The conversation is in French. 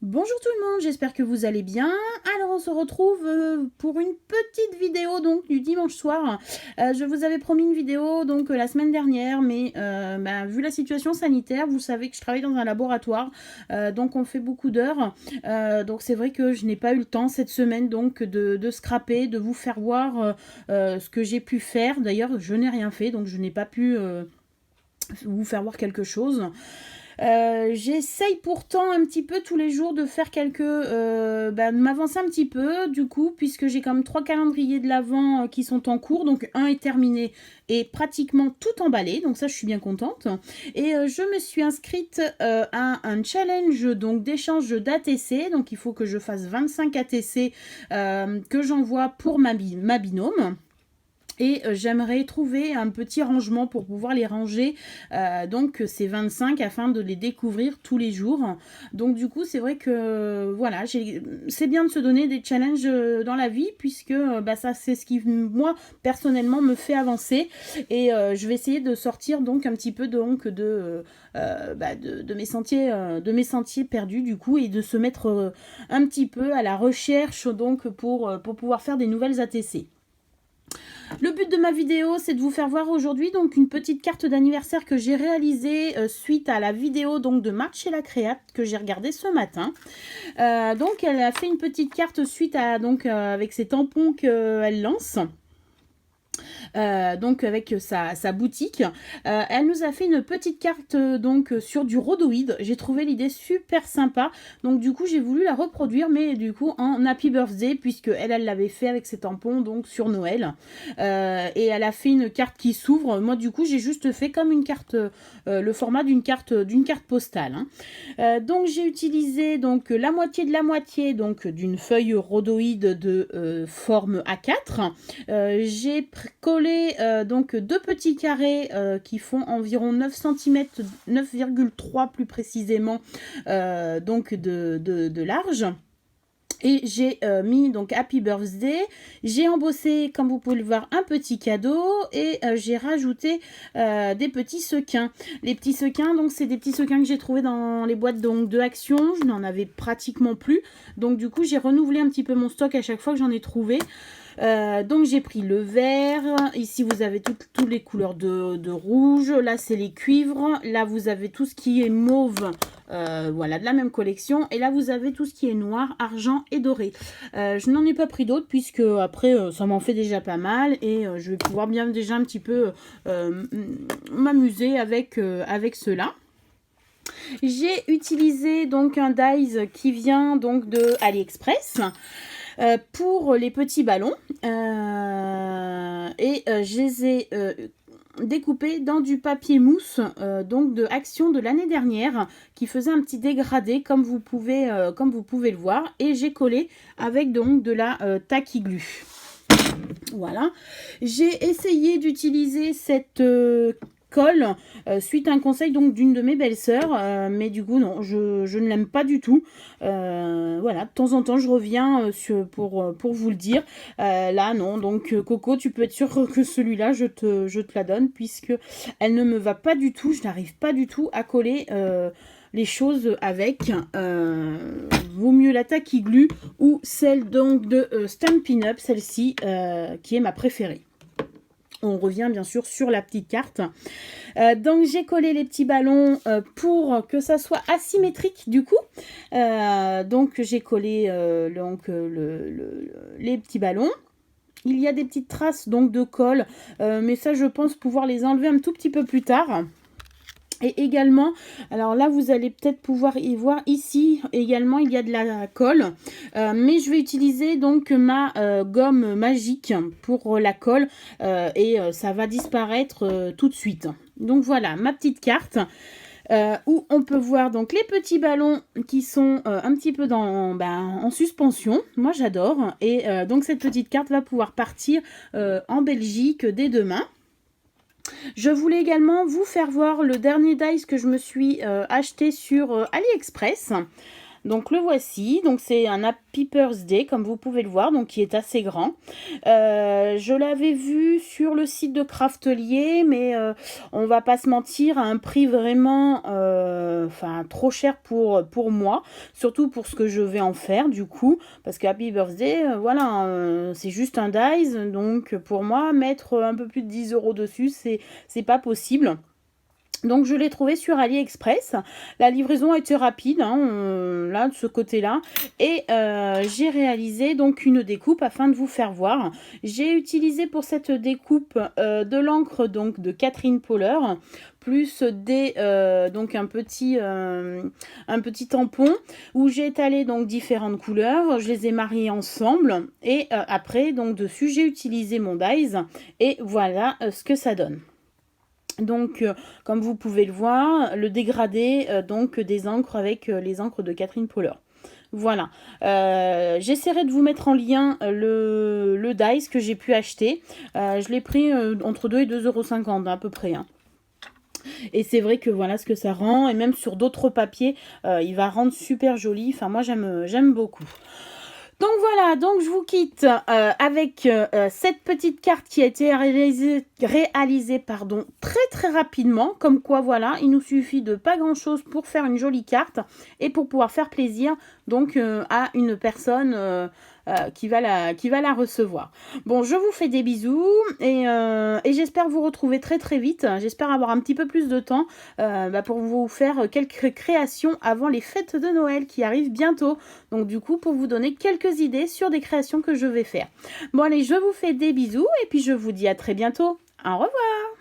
Bonjour tout le monde, j'espère que vous allez bien. Alors on se retrouve pour une petite vidéo donc du dimanche soir. Je vous avais promis une vidéo donc la semaine dernière, mais vu la situation sanitaire, vous savez que je travaille dans un laboratoire, donc on fait beaucoup d'heures. Donc c'est vrai que je n'ai pas eu le temps cette semaine donc de scraper, de vous faire voir ce que j'ai pu faire. D'ailleurs je n'ai rien fait, donc je n'ai pas pu vous faire voir quelque chose. J'essaye pourtant un petit peu tous les jours de faire de m'avancer un petit peu du coup, puisque j'ai quand même 3 calendriers de l'Avent qui sont en cours, donc un est terminé et pratiquement tout emballé, donc ça je suis bien contente. Et je me suis inscrite à un challenge donc d'échange d'ATC, donc il faut que je fasse 25 ATC que j'envoie pour ma binôme. Et j'aimerais trouver un petit rangement pour pouvoir les ranger, donc ces 25 afin de les découvrir tous les jours. Donc du coup c'est vrai que voilà, c'est bien de se donner des challenges dans la vie, puisque ça c'est ce qui moi personnellement me fait avancer. Et je vais essayer de sortir donc un petit peu donc de mes sentiers perdus du coup, et de se mettre un petit peu à la recherche donc pour pouvoir faire des nouvelles ATC. Le but de ma vidéo, c'est de vous faire voir aujourd'hui donc une petite carte d'anniversaire que j'ai réalisée suite à la vidéo donc de Marche et la Créate que j'ai regardée ce matin. Donc elle a fait une petite carte suite à avec ses tampons qu'elle lance. Donc avec sa boutique. Elle nous a fait une petite carte donc sur du rhodoïde. J'ai trouvé l'idée super sympa. Donc du coup j'ai voulu la reproduire, mais du coup en Happy Birthday, puisque elle l'avait fait avec ses tampons donc sur Noël. Et elle a fait une carte qui s'ouvre. Moi du coup j'ai juste fait comme une carte, le format d'une carte postale. Donc j'ai utilisé donc la moitié de la moitié donc d'une feuille rhodoïde de forme A4. J'ai collé donc deux petits carrés qui font environ 9 cm, 9,3 plus précisément, donc de large. Et j'ai mis donc Happy Birthday, j'ai embossé comme vous pouvez le voir un petit cadeau, et j'ai rajouté des petits sequins. Les petits sequins, donc c'est des petits sequins que j'ai trouvé dans les boîtes donc de Action. Je n'en avais pratiquement plus, donc du coup j'ai renouvelé un petit peu mon stock à chaque fois que j'en ai trouvé. Donc j'ai pris le vert, ici vous avez toutes les couleurs de rouge, là c'est les cuivres, là vous avez tout ce qui est mauve, voilà, de la même collection, et là vous avez tout ce qui est noir, argent et doré. Je n'en ai pas pris d'autres, puisque après ça m'en fait déjà pas mal, et je vais pouvoir bien déjà un petit peu m'amuser avec cela. J'ai utilisé donc un dies qui vient donc de AliExpress. Pour les petits ballons, je les ai découpés dans du papier mousse donc de Action de l'année dernière, qui faisait un petit dégradé comme vous pouvez le voir, et j'ai collé avec donc de la tacky glue. Voilà, j'ai essayé d'utiliser cette colle suite à un conseil donc d'une de mes belles-sœurs, mais du coup non, je ne l'aime pas du tout. Voilà, de temps en temps je reviens pour vous le dire. Là non, donc Coco, tu peux être sûr que celui-là je te la donne, puisque elle ne me va pas du tout. Je n'arrive pas du tout à coller les choses avec. Vaut mieux la tacky glue ou celle donc de Stampin' Up, celle-ci qui est ma préférée. On revient bien sûr sur la petite carte. Donc j'ai collé les petits ballons pour que ça soit asymétrique du coup. Donc j'ai collé les petits ballons. Il y a des petites traces donc de colle, mais ça je pense pouvoir les enlever un tout petit peu plus tard. Et également, alors là vous allez peut-être pouvoir y voir, ici également il y a de la colle, mais je vais utiliser donc ma gomme magique pour la colle, et ça va disparaître tout de suite. Donc voilà ma petite carte où on peut voir donc les petits ballons qui sont un petit peu en suspension. Moi j'adore, et donc cette petite carte va pouvoir partir en Belgique dès demain. Je voulais également vous faire voir le dernier dice que je me suis acheté sur AliExpress. Donc le voici, donc c'est un Happy Birthday comme vous pouvez le voir, donc qui est assez grand. Je l'avais vu sur le site de Craftelier, mais on va pas se mentir, à un prix vraiment trop cher pour moi, surtout pour ce que je vais en faire du coup, parce que Happy Birthday, c'est juste un dies, donc pour moi, mettre un peu plus de 10 € dessus, c'est pas possible. Donc je l'ai trouvé sur AliExpress. La livraison a été rapide, là de ce côté-là. Et j'ai réalisé donc une découpe afin de vous faire voir. J'ai utilisé pour cette découpe de l'encre donc de Catherine Pohler, plus donc un petit tampon où j'ai étalé donc différentes couleurs. Je les ai mariées ensemble et après donc dessus j'ai utilisé mon dies et voilà ce que ça donne. Donc, comme vous pouvez le voir, le dégradé donc des encres avec les encres de Catherine Pohler. Voilà. J'essaierai de vous mettre en lien le dies que j'ai pu acheter. Je l'ai pris entre 2 et 2,50 € à peu près. Et c'est vrai que voilà ce que ça rend. Et même sur d'autres papiers, il va rendre super joli. Enfin, moi, j'aime beaucoup. Donc voilà, donc je vous quitte avec cette petite carte qui a été réalisée très très rapidement. Comme quoi voilà, il nous suffit de pas grand chose pour faire une jolie carte et pour pouvoir faire plaisir donc à une personne qui va la recevoir. Bon, je vous fais des bisous et j'espère vous retrouver très très vite. J'espère avoir un petit peu plus de temps pour vous faire quelques créations avant les fêtes de Noël qui arrivent bientôt. Donc du coup, pour vous donner quelques idées sur des créations que je vais faire. Bon allez, je vous fais des bisous et puis je vous dis à très bientôt. Au revoir!